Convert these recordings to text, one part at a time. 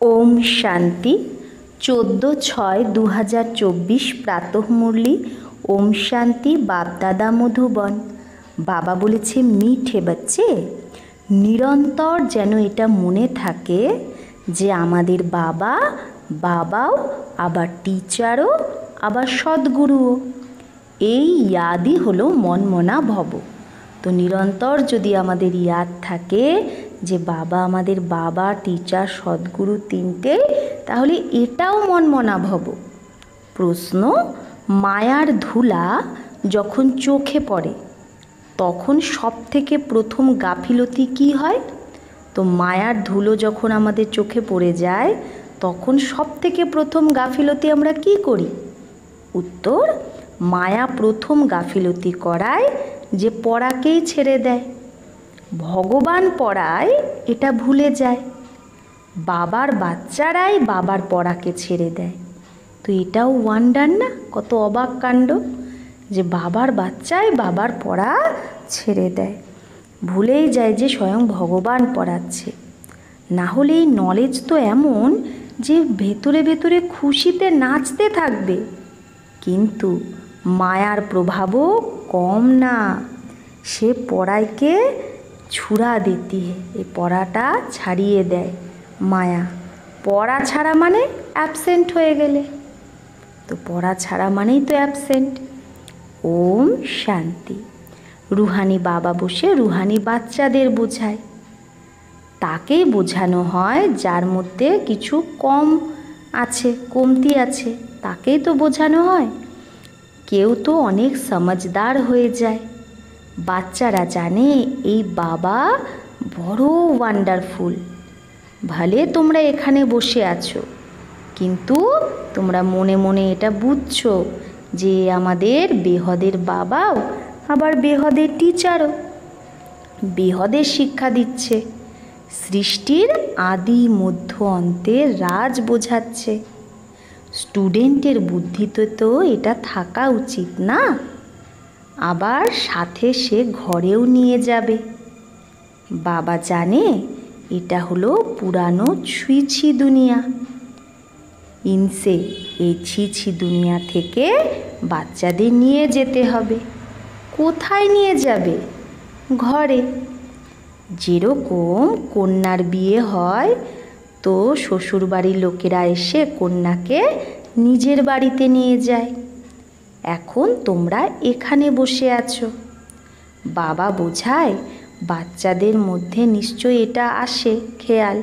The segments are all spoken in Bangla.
ওম শান্তি 14/6/2024 প্রাতঃমুরলি। ওম শান্তি। বাপদাদা মধুবন। বাবা বলেছে, মিঠে বাচ্চে, নিরন্তর যেন এটা মনে থাকে যে আমাদের বাবা বাবাও, আবার টিচারও, আবার সদ্গুরুও। এই ইয়াদই হলো মনমনা ভব। তো নিরন্তর যদি আমাদের ইয়াদ থাকে যে বাবা আমাদের বাবা, টিচার, সদ্গুরু তিনটে, তাহলে এটাও মনমনা ভব। প্রশ্ন, মায়ার ধুলা যখন চোখে পড়ে তখন সব থেকে প্রথম গাফিলতি কি হয়? তো মায়ার ধুলো যখন আমাদের চোখে পড়ে যায় তখন সব থেকে প্রথম গাফিলতি আমরা কি করি? উত্তর, মায়া প্রথম গাফিলতি করায় যে পড়াকেই ছেড়ে দেয়। ভগবান পড়ায় এটা ভুলে যায়। বাবার বাচ্চারাই বাবার পড়াকে ছেড়ে দেয়। তো এটাও ওয়ান্ডার না? কত অবাক কাণ্ড যে বাবার বাচ্চাই বাবার পড়া ছেড়ে দেয়, ভুলেই যায় যে স্বয়ং ভগবান পড়াচ্ছে। না হলে এই নলেজ তো এমন যে ভেতরে ভেতরে খুশিতে নাচতে থাকবে। কিন্তু মায়ার প্রভাবও কম না। সে পড়াইকে ছুড়া দিতি, এই পড়াটা ছাড়িয়ে দেয় মায়া। পড়া ছাড়া মানে অ্যাবসেন্ট হয়ে গেলে, তো পড়া ছাড়া মানেই তো অ্যাবসেন্ট। ওম শান্তি। রুহানি বাবা বসে রুহানি বাচ্চাদের বোঝায়। তাকেই বোঝানো হয় যার মধ্যে কিছু কম আছে, কমতি আছে, তাকেই তো বোঝানো হয়। কেউ তো অনেক সমঝদার হয়ে যায়। বাচ্চারা জানে এই বাবা বড় ওয়ান্ডারফুল। ভালে তোমরা এখানে বসে আছো, কিন্তু তোমরা মনে মনে এটা বুঝছো যে আমাদের বেহদের বাবাও, আবার বেহদের টিচারও। বেহদের শিক্ষা দিচ্ছে, সৃষ্টির আদি মধ্য অন্তের রাজ বোঝাচ্ছে। স্টুডেন্টের বুদ্ধিতে তো এটা থাকা উচিত না? আবার সাথে সে ঘরেও নিয়ে যাবে। বাবা জানে এটা হলো পুরানো ছি দুনিয়া। ইনসে, এই ছি দুনিয়া থেকে বাচ্চাদের নিয়ে যেতে হবে। কোথায় নিয়ে যাবে? ঘরে। যেরকম কন্যার বিয়ে হয় তো শ্বশুরবাড়ির লোকেরা এসে কন্যাকে নিজের বাড়িতে নিয়ে যায়। এখন তোমরা এখানে বসে আছো। বাবা বোঝায় বাচ্চাদের মধ্যে নিশ্চয় এটা আসে খেয়াল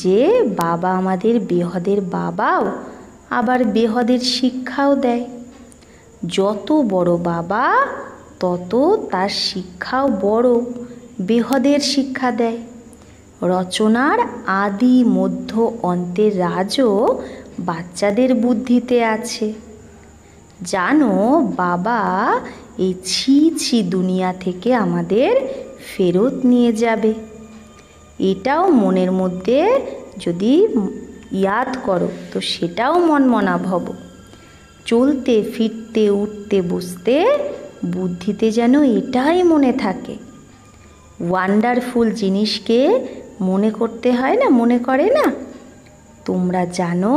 যে বাবা আমাদের বেহদের বাবাও, আবার বেহদের শিক্ষাও দেয়। যত বড় বাবা তত তার শিক্ষাও বড়, বেহদের শিক্ষা দেয়। রচনার আদি মধ্য অন্তের রাজও বাচ্চাদের বুদ্ধিতে আছে। জানো বাবা এই ছি দুনিয়া থেকে আমাদের ফেরত নিয়ে যাবে। এটাও মনের মধ্যে যদি ইয়াদ করো তো সেটাও মনমনা ভব। চলতে ফিরতে উঠতে বসতে বুদ্ধিতে যেন এটাই মনে থাকে। ওয়ান্ডারফুল জিনিসকে মনে করতে হয় না, মনে করে না? তোমরা জানো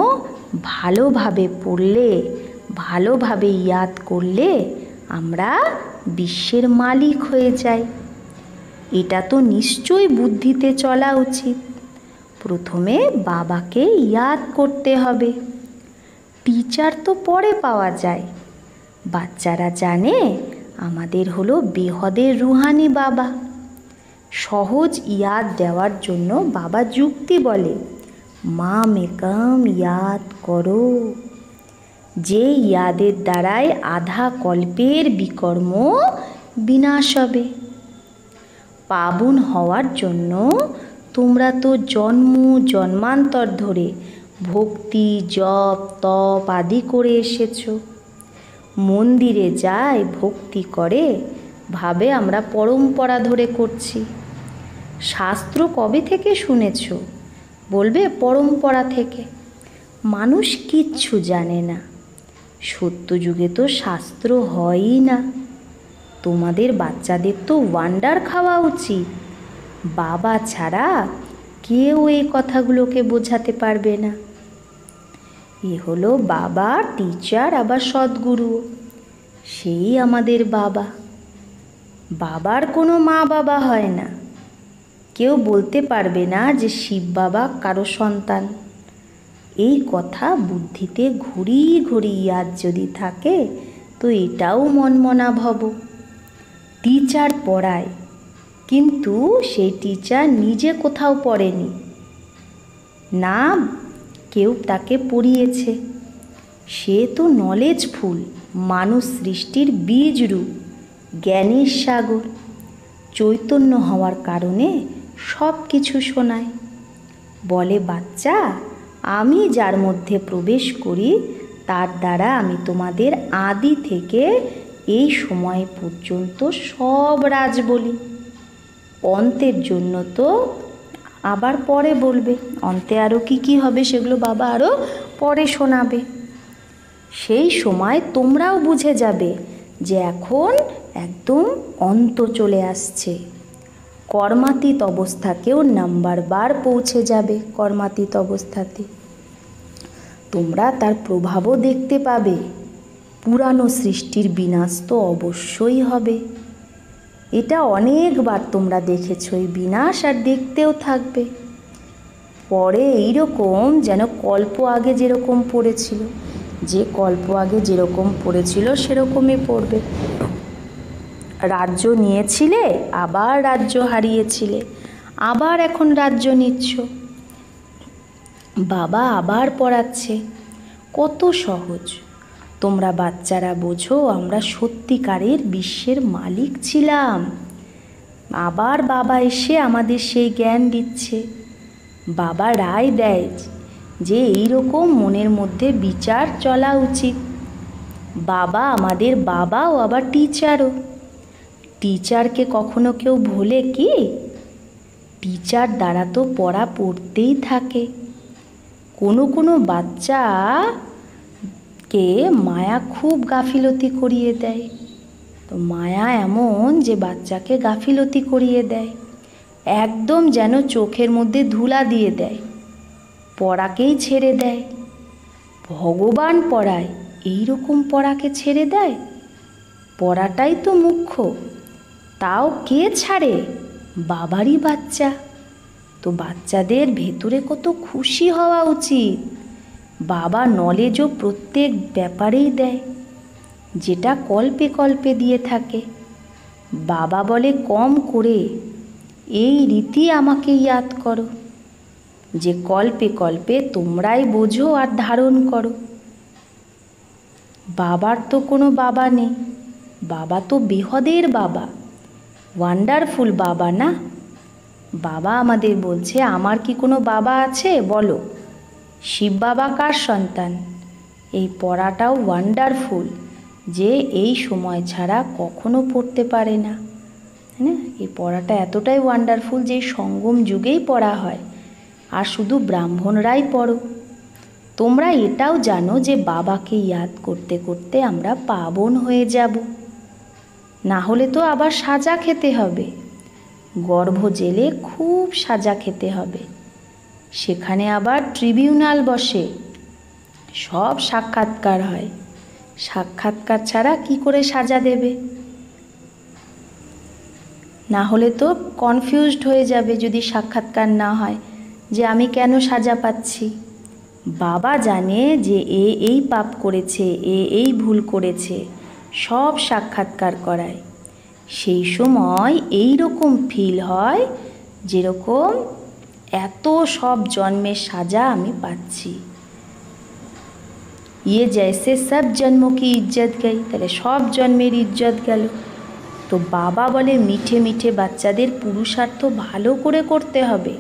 ভালোভাবে পড়লে, ভালোভাবে ইয়াদ করলে আমরা বিশ্বের মালিক হয়ে যাই। এটা তো নিশ্চয়ই বুদ্ধিতে চলা উচিত। প্রথমে বাবাকে ইয়াদ করতে হবে। টিচার তো পরে পাওয়া যায়। বাচ্চারা জানে আমাদের হলো বেহদের রুহানি বাবা। সহজ ইয়াদ দেওয়ার জন্য বাবা যুক্তি বলে, মা মেকাম ইয়াদ করো। যে ইয়াদের দ্বারাই আধা কল্পের বিকর্ম বিনাশ হবে। পাবন হওয়ার জন্য তোমরা তো জন্ম জন্মান্তর ধরে ভক্তি, জপ, তপ আদি করে এসেছো। মন্দিরে যায় ভক্তি করে, ভাবে আমরা পরম্পরা ধরে করছি। শাস্ত্র কবে থেকে শুনেছ? বলবে পরম্পরা থেকে। মানুষ কিচ্ছু জানে না। সত্যযুগে তো শাস্ত্র হয়ই না। তোমাদের বাচ্চাদের তো ওয়ান্ডার খাওয়া উচিত। বাবা ছাড়া কেউ এই কথাগুলোকে বোঝাতে পারবে না। এ হলো বাবা, টিচার, আবার সদ্গুরু, সেই আমাদের বাবা। বাবার কোনো মা বাবা হয় না। কেউ বলতে পারবে না যে শিব বাবা কারো সন্তান। এই কথা বুদ্ধিতে ঘুরি ঘুরি ইয়াদ যদি থাকে তো এটাও মনমনা ভব। টিচার পড়ায়, কিন্তু সেই টিচার নিজে কোথাও পড়েনি, না কেউ তাকে পড়িয়েছে। সে তো নলেজফুল, মানুষ সৃষ্টির বীজ রূপ, জ্ঞানের সাগর, চৈতন্য হওয়ার কারণে সব কিছু শোনায়। বলে, বাচ্চা, আমি যার মধ্যে প্রবেশ করি তার দ্বারা আমি তোমাদের আদি থেকে এই সময় পর্যন্ত সব রাজ বলি। অন্তের জন্য তো আবার পরে বলবে, অন্তে আরও কি হবে সেগুলো বাবা আরও পরে শোনাবে। সেই সময় তোমরাও বুঝে যাবে যে এখন একদম অন্ত চলে আসছে। কর্মাতীত অবস্থাকেও নাম্বারবার পৌঁছে যাবে। কর্মাতীত অবস্থাতে তোমরা তার প্রভাবও দেখতে পাবে। পুরানো সৃষ্টির বিনাশ তো অবশ্যই হবে। এটা অনেকবার তোমরা দেখেছ, এই বিনাশ আর দেখতেও থাকবে। পরে এইরকম যেন কল্প আগে যেরকম পড়েছিল, যে কল্প আগে যেরকম পড়েছিল সেরকমই পড়বে। রাজ্য নিয়েছিলে, আবার রাজ্য হারিয়েছিলে, আবার এখন রাজ্য নিচ্ছ। বাবা আবার পড়াচ্ছে, কত সহজ। তোমরা বাচ্চারা বোঝো আমরা সত্যিকারের বিশ্বের মালিক ছিলাম। আবার বাবা এসে আমাদের সেই জ্ঞান দিচ্ছে। বাবা রায় দেয় যে এই রকম মনের মধ্যে বিচার চলা উচিত। বাবা আমাদের বাবাও আবার টিচারও। টিচারকে কখনো কেউ ভোলে কি? টিচার দ্বারা তো পড়া পড়তেই থাকে। কোনো বাচ্চাকে মায়া খুব গাফিলতি করিয়ে দেয়। তো মায়া এমন যে বাচ্চাকে গাফিলতি করিয়ে দেয়, একদম যেন চোখের মধ্যে ধুলা দিয়ে দেয়, পড়াকেই ছেড়ে দেয়। ভগবান পড়ায়, এই রকম পড়াকে ছেড়ে দেয়? পড়াটাই তো মুখ্য, তাও কে ছাড়ে? বাবারই বাচ্চা। তো বাচ্চাদের ভেতরে কত খুশি হওয়া উচিত। বাবা নলেজও প্রত্যেক ব্যাপারেই দেয়, যেটা কল্পে কল্পে দিয়ে থাকে। বাবা বলে কম করে এই রীতি আমাকে ইয়াদ করো, যে কল্পে কল্পে তোমরাই বোঝো আর ধারণ করো। বাবার তো কোনো বাবা নেই, বাবা তো বেহদের বাবা, ওয়ান্ডারফুল বাবা না। বাবা আমাদের বলছে, আমার কি কোনো বাবা আছে বলো? শিব বাবা কার সন্তান? এই পড়াটাও ওয়ান্ডারফুল, যে এই সময় ছাড়া কখনো পড়তে পারে না, হ্যাঁ। এই পড়াটা এতটাই ওয়ান্ডারফুল যে সঙ্গম যুগেই পড়া হয়, আর শুধু ব্রাহ্মণরাই পড়ো। তোমরা এটাও জানো যে বাবাকে ইয়াদ করতে করতে আমরা পাবন হয়ে যাব, না হলে তো আবার সাজা খেতে হবে। গর্ভ জেলে খুব সাজা খেতে হবে। সেখানে আবার ট্রিবিউনাল বসে, সব সাক্ষাৎকার হয়। সাক্ষাৎকার ছাড়া কি করে সাজা দেবে? না হলে তো কনফিউজড হয়ে যাবে যদি সাক্ষাৎকার না হয়, যে আমি কেন সাজা পাচ্ছি। বাবা জানে যে এ এই পাপ করেছে, এ এই ভুল করেছে, সব সাক্ষাৎকার করায়। সেই সময় এই রকম ফিল হয় যেরকম এত সব জন্মের সাজা আমি পাচ্ছি। ইয়ে জैसे সব জন্ম কি ইজ্জত গই, তাহলে সব জন্মের ইজ্জত গেল। তো বাবা বলে মিঠে মিঠে বাচ্চাদের পুরুষার্থ ভালো করে করতে হবে।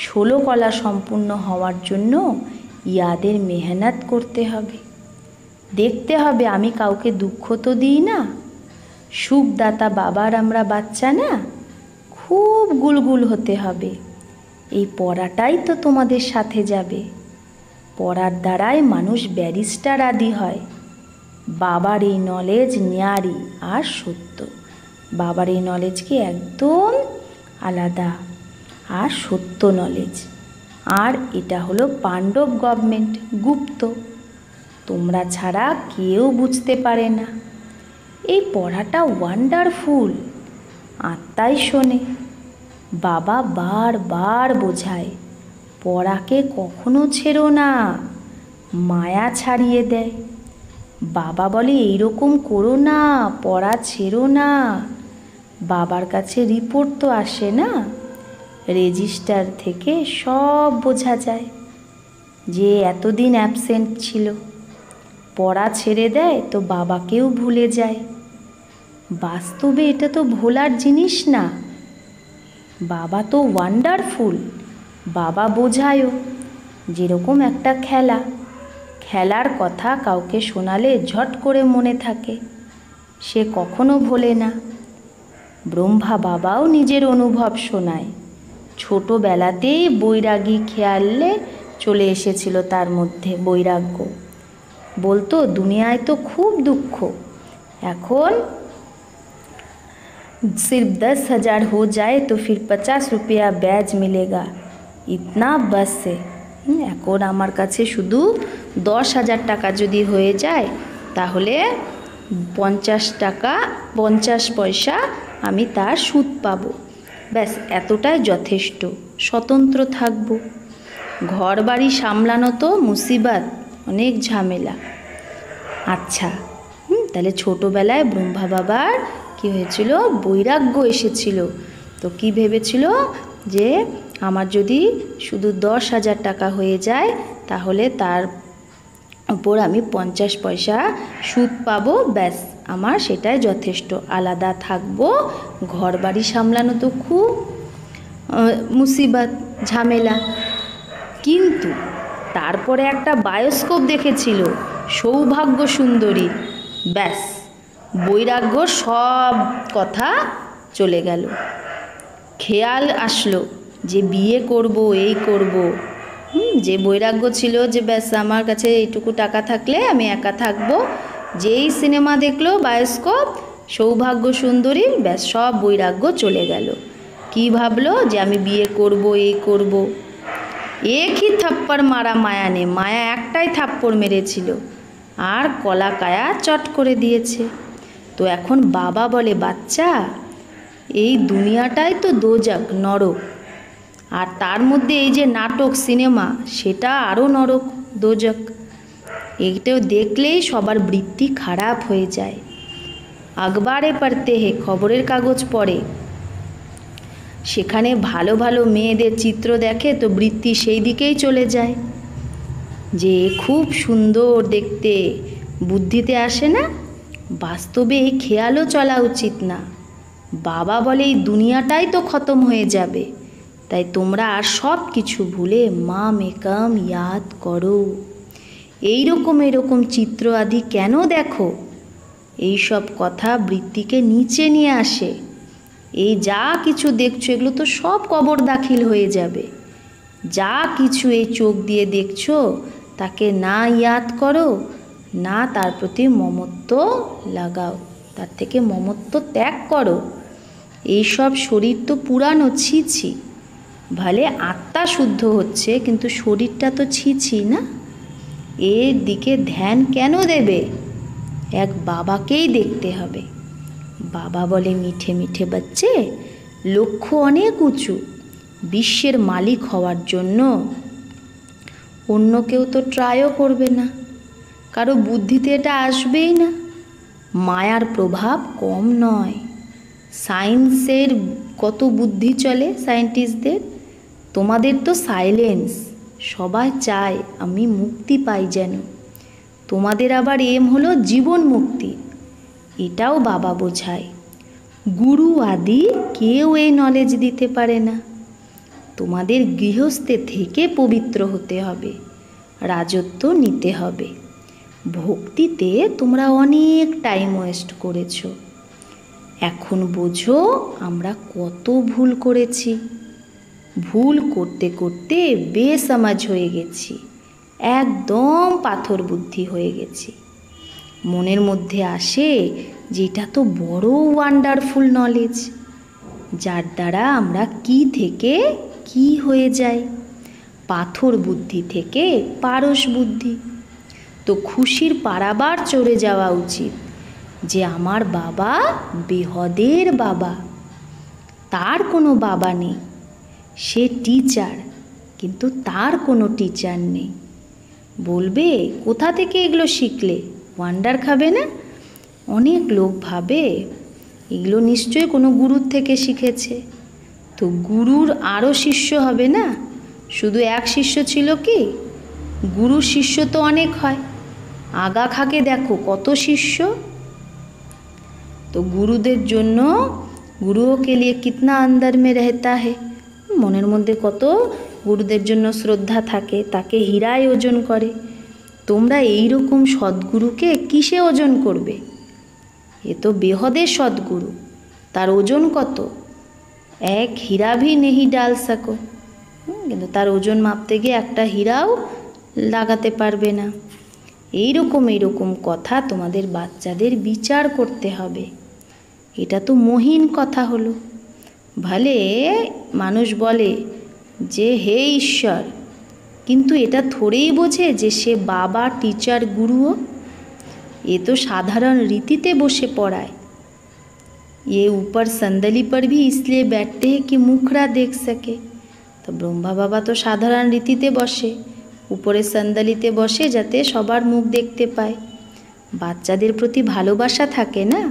16 কলা সম্পূর্ণ হওয়ার জন্য ইয়াদের মেহনত করতে হবে। দেখতে হবে আমি কাউকে দুঃখ তো দিই না। সুখদাতা বাবার আমরা বাচ্চা না, খুব গুলগুল হতে হবে। এই পড়াটাই তো তোমাদের সাথে যাবে। পড়ার দ্বারাই মানুষ ব্যারিস্টার আদি হয়। বাবার এই নলেজ ন্যারি আর সত্য। বাবার এই নলেজ কি একদম আলাদা। আর সত্য নলেজ। আর এটা হলো পাণ্ডব গভর্নমেন্ট, গুপ্ত, তোমরা ছাড়া কেউ বুঝতে পারে না। এই পড়াটা ওয়ান্ডারফুল, আত্মাই শোনে। বাবা বারবার বোঝায়, পড়াকে কখনো ছেড়ো না, মায়া ছাড়িয়ে দেয়। বাবা বলে এইরকম করো না, পড়া ছেড়ো না। বাবার কাছে রিপোর্ট তো আসে না, রেজিস্টার থেকে সব বোঝা যায় যে এতদিন অ্যাবসেন্ট ছিল। পড়া ছেড়ে দেয় তো বাবাকেও ভুলে যায়। বাস্তবে এটা তো ভোলার জিনিস না। বাবা তো ওয়ান্ডারফুল। বাবা বোঝায়ও, যেরকম একটা খেলার কথা কাউকে শোনালে ঝট করে মনে থাকে, সে কখনো ভোলে না। ব্রহ্মা বাবাও নিজের অনুভব শোনায়। ছোটোবেলাতেই বৈরাগী খেয়ালে চলে এসেছিল তার মধ্যে, বৈরাগ্য। বলতো দুনিয়ায় তো খুব দুঃখ, এখন सिर्फ 10,000 हो जाए तो फिर 50 रुपया ব্যাজ मिलेगा, इतना बस है। এখন আমার কাছে শুধু 10,000 টাকা যদি হয়ে যায় তাহলে 50 পয়সা আমি তার সুদ পাবো, ব্যাস এতটাই যথেষ্ট, স্বতন্ত্র থাকব। ঘর বাড়ি সামলানো তো মুসিবত, অনেক ঝামেলা। আচ্ছা, তাহলে ছোটোবেলায় ব্রহ্মা বাবার কি হয়েছিল, বৈরাগ্য এসেছিল। তো কি ভেবেছিল যে আমার যদি শুধু 10,000 টাকা হয়ে যায় তাহলে তার উপর আমি 50 পয়সা সুদ পাবো, ব্যাস আমার সেটাই যথেষ্ট, আলাদা থাকবো। ঘর বাড়ি সামলানো তো খুব মুসিবত, ঝামেলা। কিন্তু তারপরে একটা বায়োস্কোপ দেখেছিল সৌভাগ্য সুন্দরী, ব্যাস বৈরাগ্য সব কথা চলে গেল। খেয়াল আসলো যে বিয়ে করব, এই করব। যে বৈরাগ্য ছিল যে ব্যাস আমার কাছে এইটুকু টাকা থাকলে আমি একা থাকবো, যেই সিনেমা দেখলো বায়োস্কোপ সৌভাগ্য সুন্দরীর, ব্যাস সব বৈরাগ্য চলে গেল। কি ভাবলো যে আমি বিয়ে করব, এই করব। একই থাপ্পড় মারা মায়া নে, মায়া একটাই থাপ্পড় মেরেছিল আর কলা কায়া চট করে দিয়েছে। তো এখন বাবা বলে, বাচ্চা এই দুনিয়াটাই তো দোজক, নরক, আর তার মধ্যে এই যে নাটক সিনেমা সেটা আরও নরক, দোজক। এইটাও দেখলেই সবার বৃত্তি খারাপ হয়ে যায়। আখবারে পড়তে হে, খবরের কাগজ পড়ে, সেখানে ভালো ভালো মেয়েদের চিত্র দেখে তো বৃত্তি সেই দিকেই চলে যায়, যে খুব সুন্দর দেখতে, বুদ্ধিতে আসে না। বাস্তবে এই খেয়ালও চলা উচিত না। বাবা বলে এই দুনিয়াটাই তো খতম হয়ে যাবে, তাই তোমরা আর সব কিছু ভুলে মা মেকাম ইয়াদ করো। এইরকম চিত্র আদি কেন দেখো? এই সব কথা বৃত্তিকে নিচে নিয়ে আসে। এই যা কিছু দেখছো এগুলো তো সব কবর দাখিল হয়ে যাবে। যা কিছু এই চোখ দিয়ে দেখছো তাকে না ইয়াদ করো, না তার প্রতি মমত্ব লাগাও, তার থেকে মমত্ব ত্যাগ করো। এইসব শরীর তো পুরানো, ছি, ভালে আত্মা শুদ্ধ হচ্ছে কিন্তু শরীরটা তো ছি না। এর দিকে ধ্যান কেন দেবে? এক বাবাকেই দেখতে হবে। বাবা বলে, মিঠে মিঠে বাচ্চে, লক্ষ্য অনেক উঁচু, বিশ্বের মালিক হওয়ার জন্য অন্য কেউ তো ট্রাইও করবে না, কারো বুদ্ধিতে এটা আসবেই না। মায়ার প্রভাব কম নয়। সায়েন্সের কত বুদ্ধি চলে সায়েন্টিস্টদের, তোমাদের তো সাইলেন্স। সবাই চায় আমি মুক্তি পাই যেন, তোমাদের আবার এম হলো জীবন মুক্তি। এটাও বাবা বোঝায়। গুরু আদি কেউ এই নলেজ দিতে পারে না। তোমাদের গৃহস্থে থেকে পবিত্র হতে হবে, রাজত্ব নিতে হবে। ভক্তিতে তোমরা অনেক টাইম ওয়েস্ট করেছো। এখন বোঝো আমরা কত ভুল করেছি। ভুল করতে করতে বেসমাজ হয়ে গেছি, একদম পাথর বুদ্ধি হয়ে গেছি। মনের মধ্যে আসে যে এটা তো বড় ওয়ান্ডারফুল নলেজ, যার দ্বারা আমরা কি থেকে কি হয়ে যায়? পাথর বুদ্ধি থেকে পারস বুদ্ধি। তো খুশির পারাবার চড়ে যাওয়া উচিত যে আমার বাবা বেহদের বাবা, তার কোনো বাবা নেই। সে টিচার, কিন্তু তার কোনো টিচার নেই। বলবে কোথা থেকে এগুলো শিখলে? ওয়ান্ডার খাবে না? অনেক লোক ভাবে এগুলো নিশ্চয়ই কোনো গুরুর থেকে শিখেছে। তো গুরুর আরও শিষ্য হবে না? শুধু এক শিষ্য ছিল কি? গুরুর শিষ্য তো অনেক হয়। আগা খাকে দেখো কত শিষ্য। তো গুরুদের জন্য গুরুও কে লিয়ে কিতনা অন্দর মে রহতা হে, মনের মধ্যে কত গুরুদের জন্য শ্রদ্ধা থাকে, তাকে হীরায় ওজন করে। তোমরা এই রকম সদ্গুরুকে কিসে ওজন করবে? এ তো বেহদের সদ্গুরু, তার ওজন কত? এক হীরা ভি নেহি ডাল সাকো। কিন্তু তার ওজন মাপতে গিয়ে একটা হীরাও লাগাতে পারবে না। এইরকম কথা তোমাদের বাচ্চাদের বিচার করতে হবে। এটা তো মহিন কথা হলো। ভলে মানুষ বলে যে হে ঈশ্বর, কিন্তু এটা থোড়েই বোঝে যে সে বাবা, টিচার, গুরুও। এ তো সাধারণ রীতিতে বসে পড়ায়। ये ऊपर संदली पर भी इसलिए बैठते हैं कि मुखड़ा देख सके। তো ব্রহ্মা বাবা তো সাধারণ রীতিতে বসে, উপরে সন্দলিতে বসে যাতে সবার মুখ দেখতে পায়। বাচ্চাদের প্রতি ভালোবাসা থাকে না?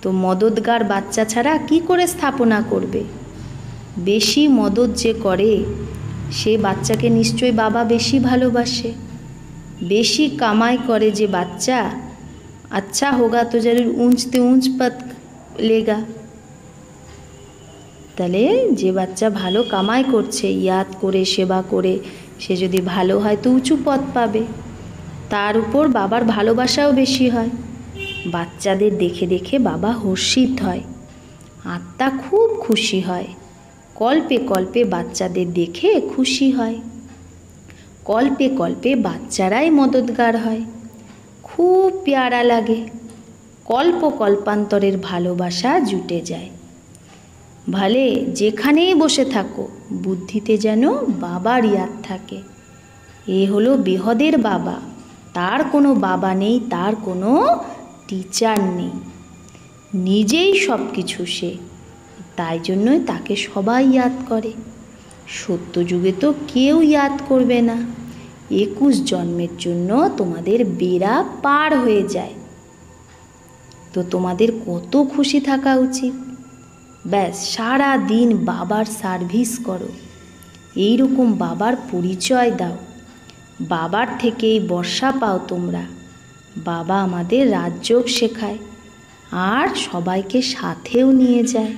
তো মদতগার বাচ্চা ছাড়া কি করে স্থাপনা করবে? বেশি মদত যে করে সে বাচ্চাকে নিশ্চয়ই বাবা বেশি ভালোবাসে। বেশি কামাই করে যে বাচ্চা, अच्छा होगा तो जरूर ऊंचते ऊंच पद लेगा। তাহলে যে বাচ্চা ভালো কামাই করছে, ইয়াদ করে সেবা করে, সে যদি ভালো হয় তো উঁচু পদ পাবে। তার উপর বাবার ভালোবাসাও বেশি হয়। বাচ্চাদের দেখে দেখে বাবা হর্ষিত হয়, আত্মা খুব খুশি হয়। কল্পে কল্পে বাচ্চাদের দেখে খুশি হয়। কল্পে কল্পে বাচ্চারাই মদতগার হয়। খুব পেয়ারা লাগে। কল্প কল্পান্তরের ভালোবাসা জুটে যায়। ভালে যেখানেই বসে থাকো বুদ্ধিতে যেন বাবার ইয়াদ থাকে। এ হলো বেহদের বাবা, তার কোনো বাবা নেই, তার কোনো টিচার নেই, নিজেই সব কিছু সে। তাই জন্যই তাকে সবাই ইয়াদ করে। সত্যযুগে তো কেউ ইয়াদ করবে না। 21 জন্মের জন্য তোমাদের বেড়া পার হয়ে যায়। তো তোমাদের কত খুশি থাকা উচিত। ব্যাস সারা দিন বাবার সার্ভিস করো, এই রকম বাবার পরিচয় দাও। বাবার থেকেই বর্ষা পাও তোমরা। বাবা আমাদের রাজযোগ শেখায় আর সবাইকে সাথেও নিয়ে যায়।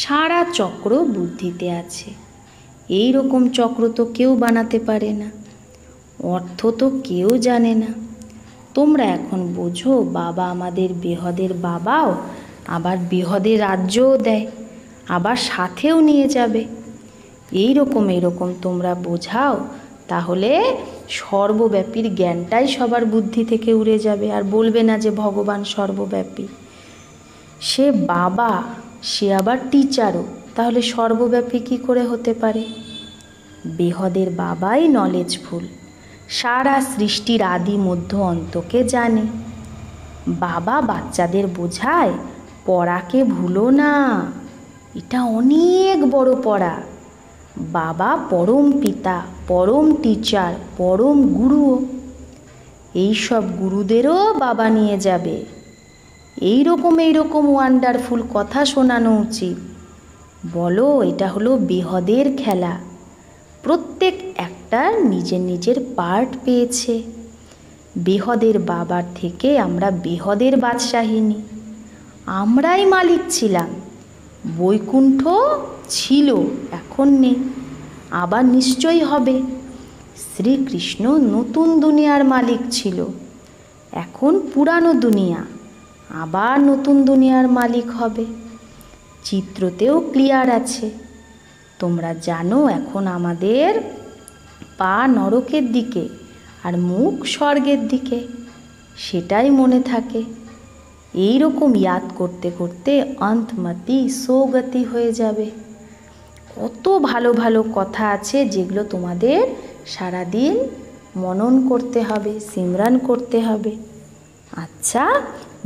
সারা চক্র বুদ্ধিতে আছে। এই রকম চক্র তো কেউ বানাতে পারে না। অর্থ তো কেউ জানে না। তোমরা এখন বোঝো বাবা আমাদের বেহদের বাবাও, আবার বেহদের রাজ্যও দেয়, আবার সাথেও নিয়ে যাবে। এই রকম তোমরা বোঝাও, তাহলে সর্বব্যাপীর জ্ঞানটাই সবার বুদ্ধি থেকে উড়ে যাবে। আর বলবে না যে ভগবান সর্বব্যাপী। সে বাবা, সে আবার টিচারও, তাহলে সর্বব্যাপী কী করে হতে পারে? বেহদের বাবাই নলেজফুল, সারা সৃষ্টির আদি মধ্য অন্তকে জানে। বাবা বাচ্চাদের বোঝায় পড়াকে ভুলো না, এটা অনেক বড় পড়া। বাবা পরম পিতা, পরম টিচার, পরম গুরুও। এইসব গুরুদেরও বাবা নিয়ে যাবে। এই রকম ওয়ান্ডারফুল কথা শোনানো উচিত। বলো এটা হলো বেহদের খেলা। প্রত্যেক একটা নিজের নিজের পার্ট পেয়েছে। বেহদের বাবার থেকে আমরা বেহদের বাদশাহিনী, আমরাই মালিক ছিলাম। বৈকুণ্ঠ ছিল, এখন নেই, আবার নিশ্চয়ই হবে। শ্রীকৃষ্ণ নতুন দুনিয়ার মালিক ছিল, এখন পুরানো দুনিয়া, আবার নতুন দুনিয়ার মালিক হবে। চিত্রতেও ক্লিয়ার আছে। তোমরা জানো এখন আমাদের পা নরকের দিকে আর মুখ স্বর্গের দিকে, সেটাই মনে থাকে। এই রকম ইয়াদ করতে করতে অন্তমতি সোগতি হয়ে যাবে। কত ভালো ভালো কথা আছে যেগুলো তোমাদের সারাদিন মনন করতে হবে, सिमरन করতে হবে। अच्छा,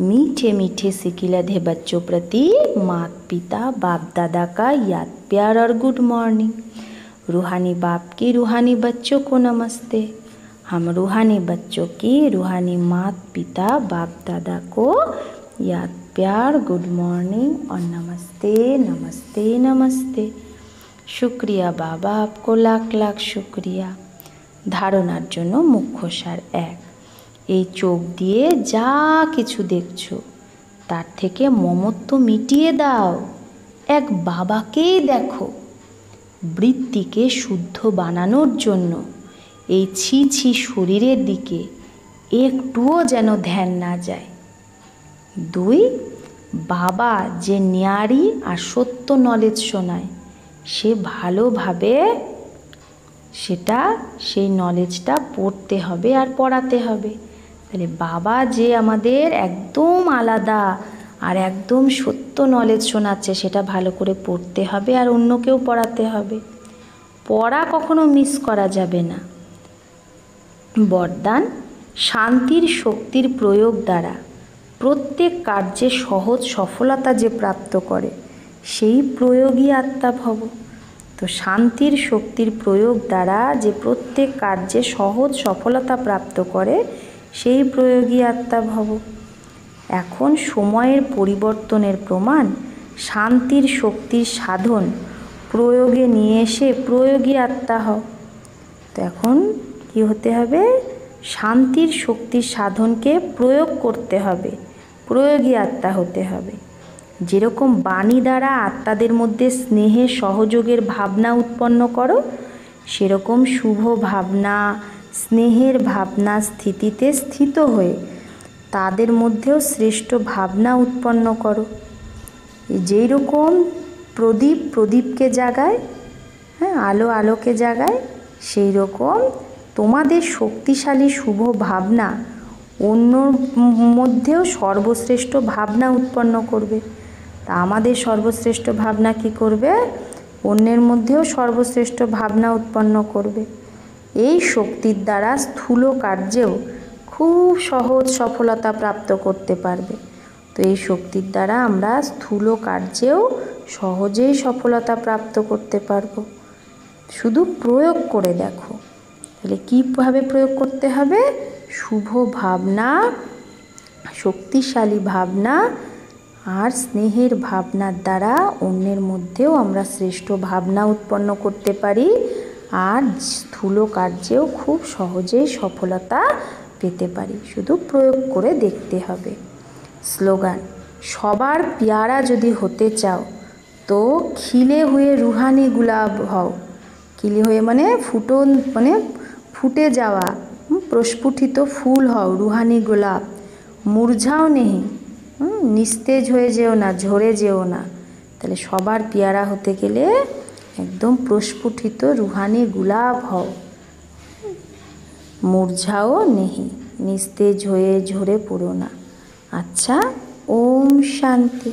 मीठे मीठे सिकिलधे बच्चों प्रति माता पिता बाप दादा का याद प्यार और गुड मॉर्निंग। रूहानी बाप की रूहानी बच्चों को नमस्ते। हम रूहानी बच्चों की रूहानी माता पिता बाप दादा को याद प्यार गुड मॉर्निंग और नमस्ते नमस्ते नमस्ते। शुक्रिया बाबा, आपको लाख लाख शुक्रिया। ধারণার জন্য মুখ্য সার 1, এই চোখ দিয়ে যা কিছু দেখছো তার থেকে মমত্ব মিটিয়ে দাও, এক বাবাকেই দেখো। বৃত্তিকে শুদ্ধ বানানোর জন্য এই ছি ছি শরীরের দিকে একটুও যেন ধ্যান না যায়। 2, বাবা যে ন্যারি আর সত্য নলেজ শোনায় সে ভালোভাবে সেই নলেজটা পড়তে হবে আর পড়াতে হবে। তাহলে বাবা যে আমাদের একদম আলাদা আর একদম সত্য নলেজ শোনাচ্ছে সেটা ভালো করে পড়তে হবে আর অন্যকেও পড়াতে হবে। পড়া কখনো মিস করা যাবে না। বরদান, শান্তির শক্তির প্রয়োগ দ্বারা প্রত্যেক কার্যে সহজ সফলতা যে প্রাপ্ত করে সেই প্রয়োগী আত্মা ভব। তো শান্তির শক্তির প্রয়োগ দ্বারা যে প্রত্যেক কার্যে সহজ সফলতা প্রাপ্ত করে সেই প্রয়োগী আত্মা ভব। এখন সময়ের পরিবর্তনের প্রমাণ শান্তির শক্তির সাধন প্রয়োগে নিয়ে এসে প্রয়োগী আত্মা হও। তো এখন কি হতে হবে? শান্তির শক্তির সাধনকে প্রয়োগ করতে হবে, প্রয়োগী আত্মা হতে হবে। যেরকম বাণী দ্বারা আত্মাদের মধ্যে স্নেহের সহযোগের ভাবনা উৎপন্ন করো, সেরকম শুভ ভাবনা স্নেহের ভাবনা স্থিতিতে স্থিত হয়ে তাদের মধ্যেও শ্রেষ্ঠ ভাবনা উৎপন্ন করো। যেই রকম প্রদীপ প্রদীপকে জাগায়, আলো আলোকে জাগায়, সেই রকম তোমাদের শক্তিশালী শুভ ভাবনা অন্যর মধ্যেও সর্বশ্রেষ্ঠ ভাবনা উৎপন্ন করবে। তা আমাদের সর্বশ্রেষ্ঠ ভাবনা কি করবে? অন্যের মধ্যেও সর্বশ্রেষ্ঠ ভাবনা উৎপন্ন করবে। এই শক্তির দ্বারা স্থূল কার্যেও খুব সহজ সফলতা প্রাপ্ত করতে পারবে। তো এই শক্তির দ্বারা আমরা স্থূল কার্যেও সহজেই সফলতা প্রাপ্ত করতে পারবো। শুধু প্রয়োগ করে দেখো। তাহলে কীভাবে প্রয়োগ করতে হবে? শুভ ভাবনা, শক্তিশালী ভাবনা আর স্নেহের ভাবনার দ্বারা অন্যের মধ্যেও আমরা শ্রেষ্ঠ ভাবনা উৎপন্ন করতে পারি আর স্থূল কার্যেও খুব সহজেই সফলতা পেতে পারি। শুধু প্রয়োগ করে দেখতে হবে। স্লোগান, সবার পেয়ারা যদি হতে চাও তো খিলে হয়ে রুহানি গুলাব হও। খিলে হয়ে মানে ফুটে যাওয়া প্রস্ফুটিত ফুল হও, রুহানি গোলাপ। মুরঝাও নেহি, নিস্তেজ হয়ে যেও না, ঝরে যেও না। তাহলে সবার পেয়ারা হতে গেলে একদম প্রস্ফুটিত রুহানি গুলাব হও। মুরঝাও নেহি, নিস্তেজ হয়ে ঝরে পড়ো না। আচ্ছা, ওম শান্তি।